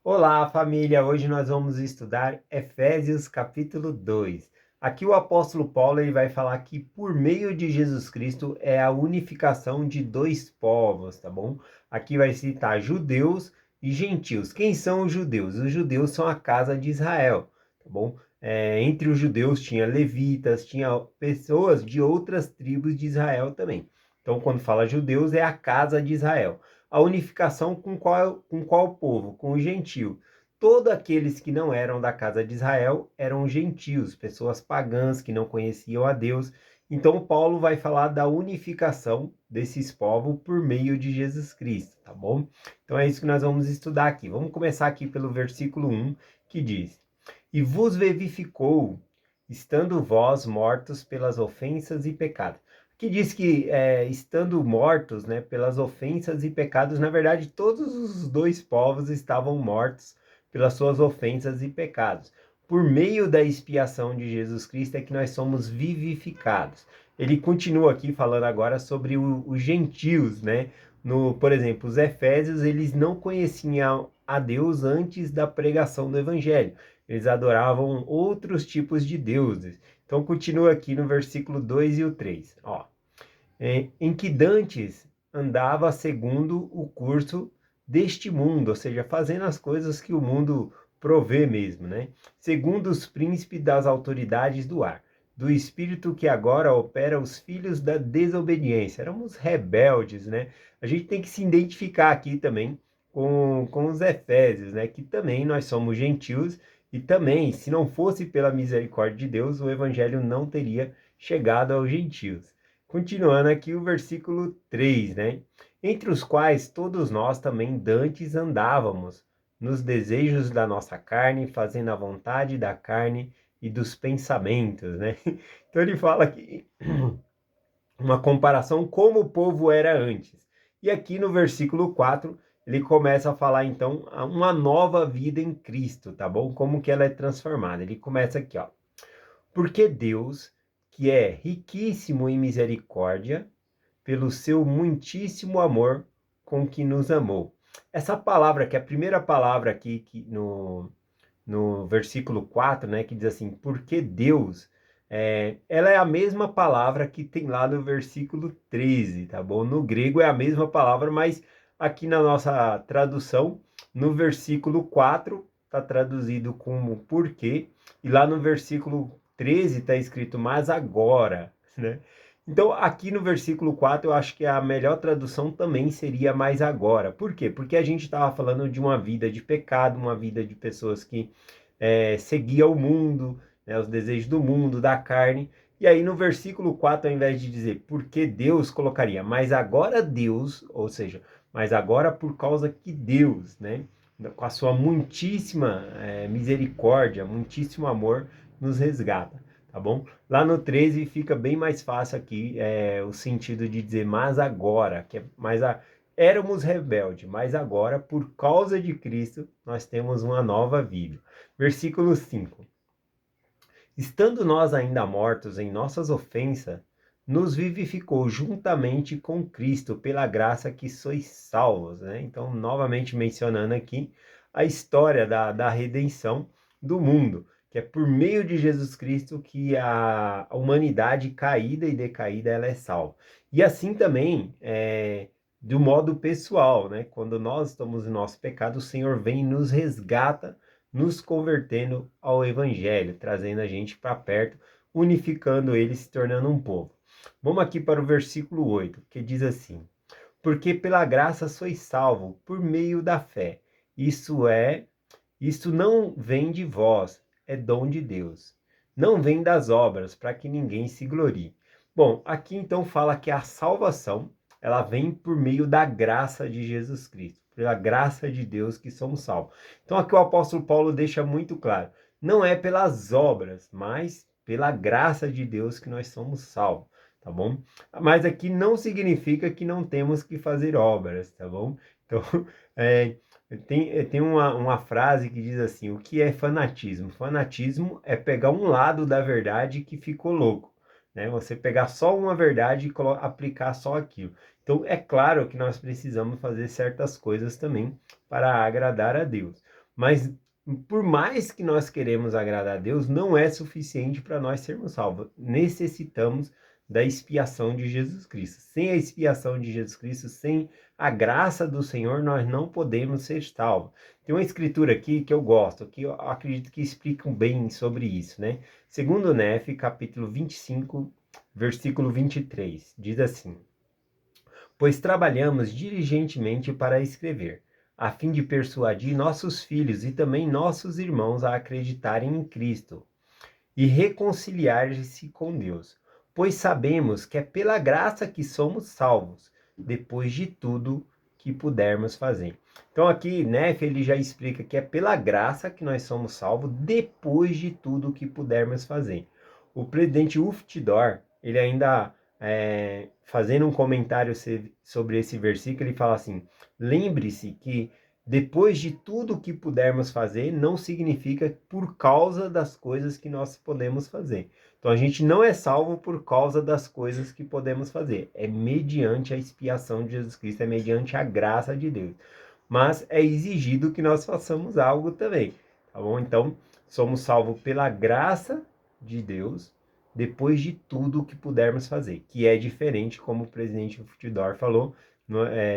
Olá, família! Hoje nós vamos estudar Efésios capítulo 2. Aqui o apóstolo Paulo ele vai falar que por meio de Jesus Cristo é a unificação de dois povos, tá bom? Aqui vai citar judeus e gentios. Quem são os judeus? Os judeus são a casa de Israel, tá bom? Entre os judeus tinha levitas, tinha pessoas de outras tribos de Israel também. Então, quando fala judeus, é a casa de Israel. A unificação com qual povo? Com o gentio. Todos aqueles que não eram da casa de Israel eram gentios, pessoas pagãs que não conheciam a Deus. Então Paulo vai falar da unificação desses povos por meio de Jesus Cristo, tá bom? Então é isso que nós vamos estudar aqui. Vamos começar aqui pelo versículo 1, que diz: E vos vivificou, estando vós mortos pelas ofensas e pecados. Que diz que estando mortos, né, pelas ofensas e pecados, na verdade todos os dois povos estavam mortos pelas suas ofensas e pecados. Por meio da expiação de Jesus Cristo é que nós somos vivificados. Ele continua aqui falando agora sobre os gentios, né? Por exemplo, os efésios, eles não conheciam a Deus antes da pregação do evangelho. Eles adoravam outros tipos de deuses. Então continua aqui no versículo 2 e o 3. Ó, em que dantes andava segundo o curso deste mundo, ou seja, fazendo as coisas que o mundo provê mesmo, né? Segundo os príncipes das autoridades do ar, do espírito que agora opera os filhos da desobediência. Éramos rebeldes, né? A gente tem que se identificar aqui também com os efésios, né? Que também nós somos gentios e também, se não fosse pela misericórdia de Deus, o evangelho não teria chegado aos gentios. Continuando aqui o versículo 3, né? Entre os quais todos nós também dantes andávamos, nos desejos da nossa carne, fazendo a vontade da carne e dos pensamentos, né? Então ele fala aqui uma comparação como o povo era antes. E aqui no versículo 4, ele começa a falar então uma nova vida em Cristo, tá bom? Como que ela é transformada. Ele começa aqui, ó. Porque Deus, que é riquíssimo em misericórdia, pelo seu muitíssimo amor com que nos amou. Essa palavra, que é a primeira palavra aqui no versículo 4, né, que diz assim, porque Deus, ela é a mesma palavra que tem lá no versículo 13, tá bom? No grego é a mesma palavra, mas aqui na nossa tradução, no versículo 4, está traduzido como porquê, e lá no versículo 13 está escrito mas agora, né? Então, aqui no versículo 4, eu acho que a melhor tradução também seria mais agora. Por quê? Porque a gente estava falando de uma vida de pecado, uma vida de pessoas que seguiam o mundo, né, os desejos do mundo, da carne. E aí no versículo 4, ao invés de dizer porque Deus, colocaria, mas agora Deus, ou seja, mas agora por causa que Deus, né, com a sua muitíssima misericórdia, muitíssimo amor, nos resgata, tá bom? Lá no 13 fica bem mais fácil aqui o sentido de dizer mas agora, que é mais éramos rebeldes, mas agora, por causa de Cristo, nós temos uma nova vida. Versículo 5. Estando nós ainda mortos em nossas ofensas, nos vivificou juntamente com Cristo, pela graça que sois salvos, né? Então, novamente mencionando aqui a história da redenção do mundo, que é por meio de Jesus Cristo que a humanidade caída e decaída ela é salva. E assim também do modo pessoal, né? Quando nós estamos no nosso pecado, o Senhor vem e nos resgata, nos convertendo ao Evangelho, trazendo a gente para perto, unificando ele, se tornando um povo. Vamos aqui para o versículo 8, que diz assim: Porque pela graça sois salvo por meio da fé. Isso não vem de vós, é dom de Deus. Não vem das obras, para que ninguém se glorie. Bom, aqui então fala que a salvação, ela vem por meio da graça de Jesus Cristo, pela graça de Deus que somos salvos. Então aqui o apóstolo Paulo deixa muito claro, não é pelas obras, mas pela graça de Deus que nós somos salvos, tá bom? Mas aqui não significa que não temos que fazer obras, tá bom? Então, é, tem uma frase que diz assim, o que é fanatismo? Fanatismo é pegar um lado da verdade que ficou louco, né? Você pegar só uma verdade e aplicar só aquilo. Então, é claro que nós precisamos fazer certas coisas também para agradar a Deus. Mas por mais que nós queremos agradar a Deus, não é suficiente para nós sermos salvos. Necessitamos da expiação de Jesus Cristo. Sem a expiação de Jesus Cristo, sem a graça do Senhor, nós não podemos ser salvos. Tem uma escritura aqui que eu gosto, que eu acredito que explicam bem sobre isso, né? Segundo Nefe, capítulo 25, versículo 23, diz assim: pois trabalhamos diligentemente para escrever, a fim de persuadir nossos filhos e também nossos irmãos a acreditarem em Cristo e reconciliar-se com Deus, pois sabemos que é pela graça que somos salvos, depois de tudo que pudermos fazer. Então aqui, Nefe, ele já explica que é pela graça que nós somos salvos, depois de tudo que pudermos fazer. O presidente Uftidor, ele ainda, fazendo um comentário sobre esse versículo, ele fala assim, lembre-se que depois de tudo que pudermos fazer, não significa por causa das coisas que nós podemos fazer. Então a gente não é salvo por causa das coisas que podemos fazer. É mediante a expiação de Jesus Cristo, é mediante a graça de Deus. Mas é exigido que nós façamos algo também, tá bom? Então, somos salvos pela graça de Deus, depois de tudo que pudermos fazer, que é diferente, como o presidente Futidor falou,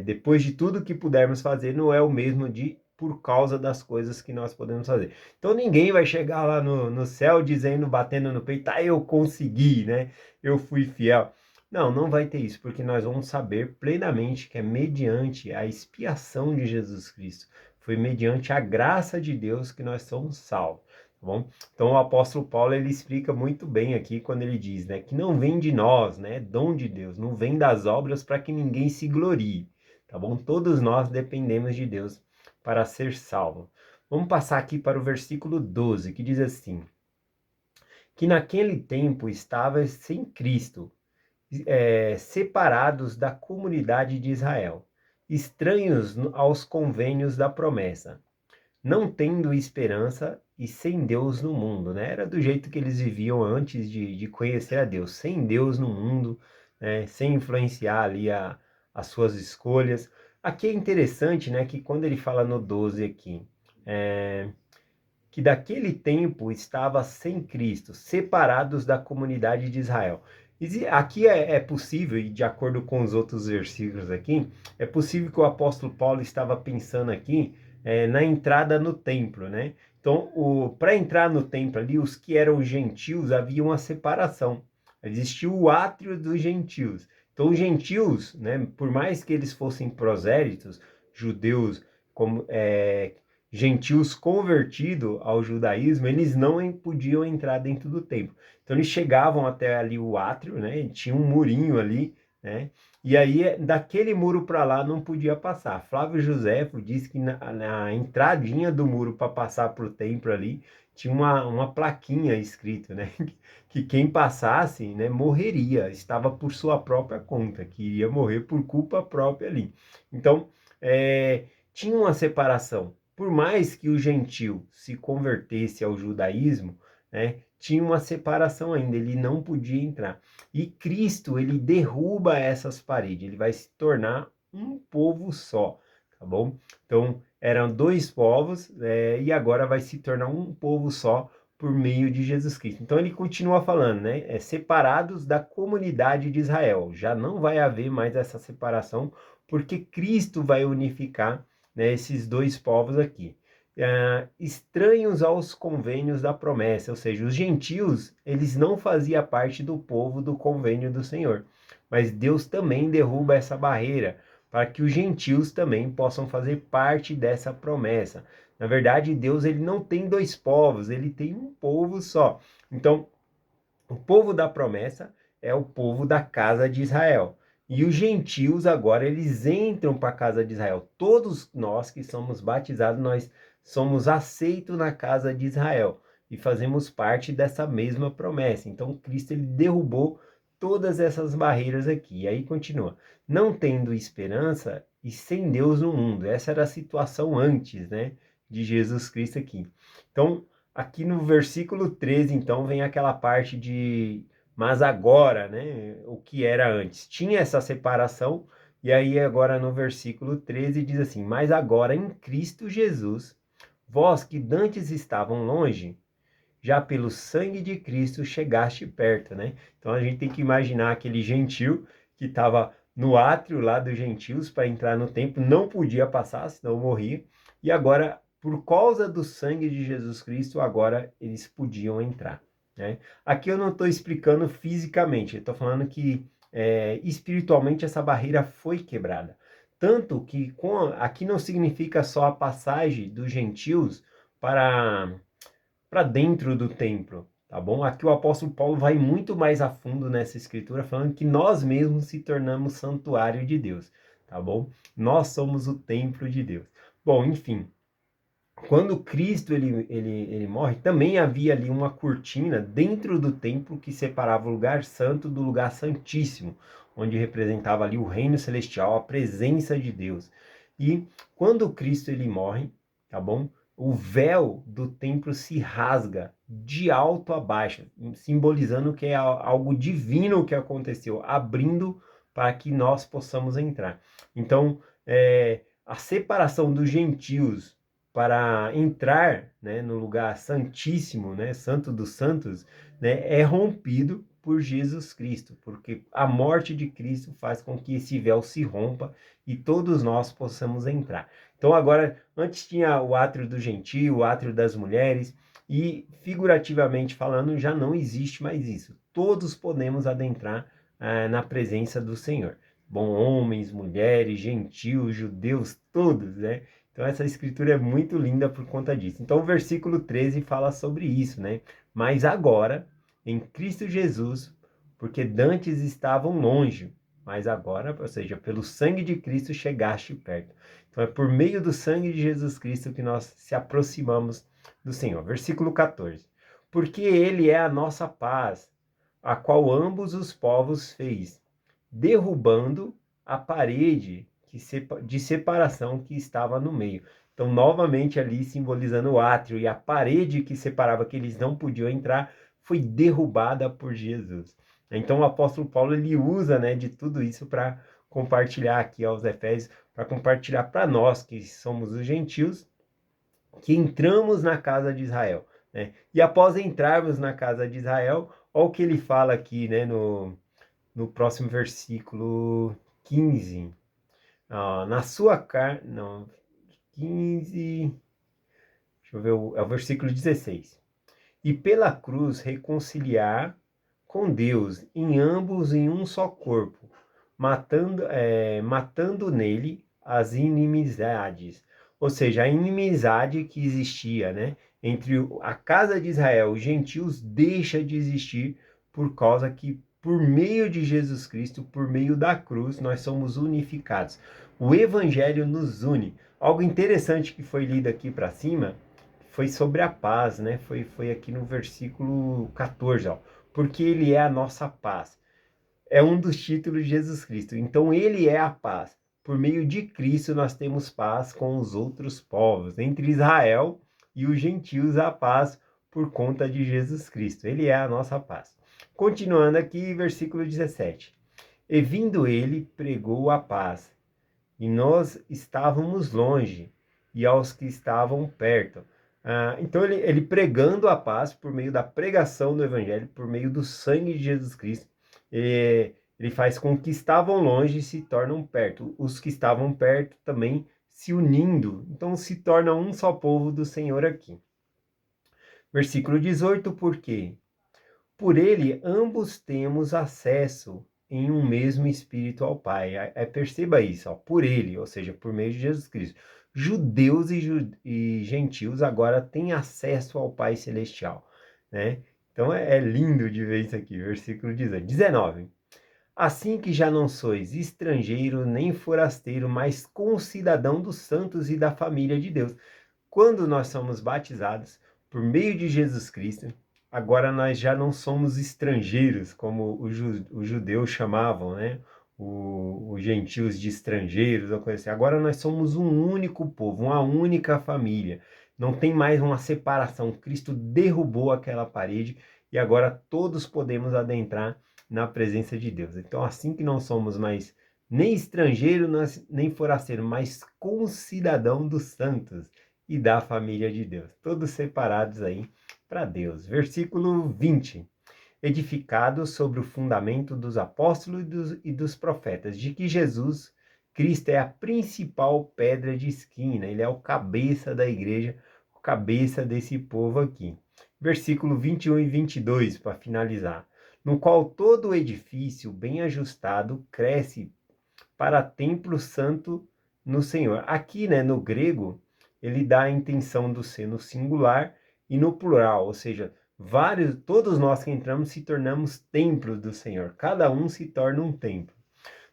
depois de tudo que pudermos fazer, não é o mesmo de por causa das coisas que nós podemos fazer. Então ninguém vai chegar lá no céu dizendo, batendo no peito, eu consegui, né? Eu fui fiel. Não, não vai ter isso, porque nós vamos saber plenamente que é mediante a expiação de Jesus Cristo. Foi mediante a graça de Deus que nós somos salvos. Tá bom? Então o apóstolo Paulo ele explica muito bem aqui quando ele diz, né, que não vem de nós, né, dom de Deus, não vem das obras para que ninguém se glorie, tá bom? Todos nós dependemos de Deus para ser salvo. Vamos passar aqui para o versículo 12, que diz assim: que naquele tempo estava sem Cristo, separados da comunidade de Israel, estranhos aos convênios da promessa, não tendo esperança e sem Deus no mundo, né? Era do jeito que eles viviam antes de conhecer a Deus, sem Deus no mundo, né? Sem influenciar ali as suas escolhas. Aqui é interessante, né, que quando ele fala no 12 aqui, que daquele tempo estava sem Cristo, separados da comunidade de Israel. Aqui é possível, e de acordo com os outros versículos aqui, é possível que o apóstolo Paulo estava pensando aqui na entrada no templo, né? Então, para entrar no templo ali, os que eram gentios, havia uma separação. Existia o átrio dos gentios. Então, os gentios, né, por mais que eles fossem prosélitos, judeus, como, gentios convertidos ao judaísmo, eles não podiam entrar dentro do templo. Então eles chegavam até ali o átrio, né? Tinha um murinho ali, né? E aí daquele muro para lá não podia passar. Flávio Josefo diz que na entradinha do muro para passar para o templo ali tinha uma plaquinha escrito, né? Que quem passasse, né, morreria, estava por sua própria conta, que iria morrer por culpa própria ali. Então, tinha uma separação. Por mais que o gentil se convertesse ao judaísmo, né, tinha uma separação ainda, ele não podia entrar. E Cristo, ele derruba essas paredes, ele vai se tornar um povo só, tá bom? Então, eram dois povos, e agora vai se tornar um povo só por meio de Jesus Cristo. Então, ele continua falando, né, separados da comunidade de Israel. Já não vai haver mais essa separação, porque Cristo vai unificar, né, esses dois povos aqui. Estranhos aos convênios da promessa, ou seja, os gentios, eles não faziam parte do povo do convênio do Senhor, mas Deus também derruba essa barreira para que os gentios também possam fazer parte dessa promessa. Na verdade, Deus ele não tem dois povos, ele tem um povo só. Então, o povo da promessa é o povo da casa de Israel. E os gentios agora eles entram para a casa de Israel. Todos nós que somos batizados, nós somos aceitos na casa de Israel e fazemos parte dessa mesma promessa. Então Cristo ele derrubou todas essas barreiras aqui. E aí continua: não tendo esperança e sem Deus no mundo. Essa era a situação antes, né, de Jesus Cristo aqui. Então, aqui no versículo 13, então, vem aquela parte de mas agora, né, o que era antes. Tinha essa separação, e aí agora no versículo 13 diz assim: mas agora em Cristo Jesus, vós que dantes estavam longe, já pelo sangue de Cristo chegaste perto, né? Então a gente tem que imaginar aquele gentil que estava no átrio lá dos gentios para entrar no templo, não podia passar, senão morria, e agora, por causa do sangue de Jesus Cristo, agora eles podiam entrar, né? Aqui eu não estou explicando fisicamente, eu estou falando que espiritualmente essa barreira foi quebrada. Tanto que aqui não significa só a passagem dos gentios para dentro do templo, tá bom? Aqui o apóstolo Paulo vai muito mais a fundo nessa escritura, falando que nós mesmos se tornamos santuário de Deus, tá bom? Nós somos o templo de Deus. Bom, enfim, quando Cristo ele morre, também havia ali uma cortina dentro do templo que separava o lugar santo do lugar santíssimo, onde representava ali o reino celestial, a presença de Deus. E quando Cristo ele morre, tá bom? O véu do templo se rasga de alto a baixo, simbolizando que é algo divino que aconteceu, abrindo para que nós possamos entrar. Então, a separação dos gentios para entrar, né, no lugar santíssimo, né, santo dos santos, né, é rompido por Jesus Cristo, porque a morte de Cristo faz com que esse véu se rompa e todos nós possamos entrar. Então agora, antes tinha o átrio do gentio, o átrio das mulheres, e figurativamente falando, já não existe mais isso. Todos podemos adentrar na presença do Senhor. Bom, homens, mulheres, gentios, judeus, todos, né? Então essa escritura é muito linda por conta disso. Então o versículo 13 fala sobre isso, né? Mas agora, em Cristo Jesus, porque dantes estavam longe, mas agora, ou seja, pelo sangue de Cristo chegaste perto. Então é por meio do sangue de Jesus Cristo que nós se aproximamos do Senhor. Versículo 14. Porque ele é a nossa paz, a qual ambos os povos fez, derrubando a parede de separação que estava no meio. Então, novamente ali simbolizando o átrio e a parede que separava, que eles não podiam entrar, foi derrubada por Jesus. Então, o apóstolo Paulo ele usa, né, de tudo isso para compartilhar aqui aos Efésios, para compartilhar para nós que somos os gentios, que entramos na casa de Israel, né? E após entrarmos na casa de Israel, olha o que ele fala aqui, né, no próximo versículo 15. Na sua carne. Não, 15. Deixa eu ver, é o versículo 16. E pela cruz reconciliar com Deus em ambos em um só corpo, matando nele as inimizades. Ou seja, a inimizade que existia, né, entre a casa de Israel e os gentios deixa de existir por causa que, por meio de Jesus Cristo, por meio da cruz, nós somos unificados. O Evangelho nos une. Algo interessante que foi lido aqui para cima foi sobre a paz, né? Foi aqui no versículo 14, ó. Porque ele é a nossa paz. É um dos títulos de Jesus Cristo. Então ele é a paz. Por meio de Cristo nós temos paz com os outros povos. Entre Israel e os gentios a paz por conta de Jesus Cristo. Ele é a nossa paz. Continuando aqui, versículo 17. E vindo ele, pregou a paz. E nós estávamos longe, e aos que estavam perto. Então ele pregando a paz por meio da pregação do evangelho, por meio do sangue de Jesus Cristo, ele faz com que estavam longe se tornam perto. Os que estavam perto também se unindo. Então se torna um só povo do Senhor aqui. Versículo 18, por quê? Por ele ambos temos acesso em um mesmo Espírito ao Pai. Perceba isso, ó, por ele, ou seja, por meio de Jesus Cristo. Judeus e gentios agora têm acesso ao Pai Celestial, né? Então é lindo de ver isso aqui, versículo 19. Assim que já não sois estrangeiro nem forasteiro, mas concidadão dos santos e da família de Deus. Quando nós somos batizados por meio de Jesus Cristo, agora nós já não somos estrangeiros, como os judeus chamavam, né? Os gentios de estrangeiros, ou coisa assim. Agora nós somos um único povo, uma única família. Não tem mais uma separação. Cristo derrubou aquela parede e agora todos podemos adentrar na presença de Deus. Então, assim que não somos mais nem estrangeiro, nem forasteiro, mas concidadão dos santos e da família de Deus, todos separados aí para Deus. Versículo 20. Edificados sobre o fundamento dos apóstolos e dos profetas, de que Jesus Cristo é a principal pedra de esquina, ele é o cabeça da igreja, o cabeça desse povo aqui. Versículo 21 e 22, para finalizar. No qual todo o edifício bem ajustado cresce para templo santo no Senhor. Aqui, né, no grego, ele dá a intenção do ser no singular e no plural, ou seja, todos nós que entramos se tornamos templos do Senhor. Cada um se torna um templo,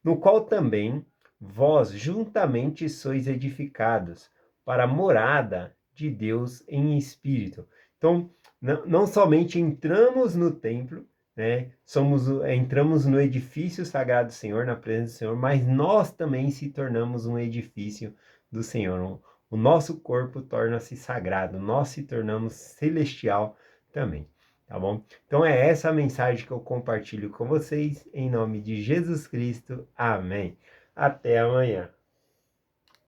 no qual também vós juntamente sois edificados para a morada de Deus em espírito. Então, não somente entramos no templo, né? Entramos no edifício sagrado do Senhor, na presença do Senhor, mas nós também se tornamos um edifício do Senhor. O nosso corpo torna-se sagrado, nós se tornamos celestial também, tá bom? Então é essa a mensagem que eu compartilho com vocês, em nome de Jesus Cristo. Amém. Até amanhã.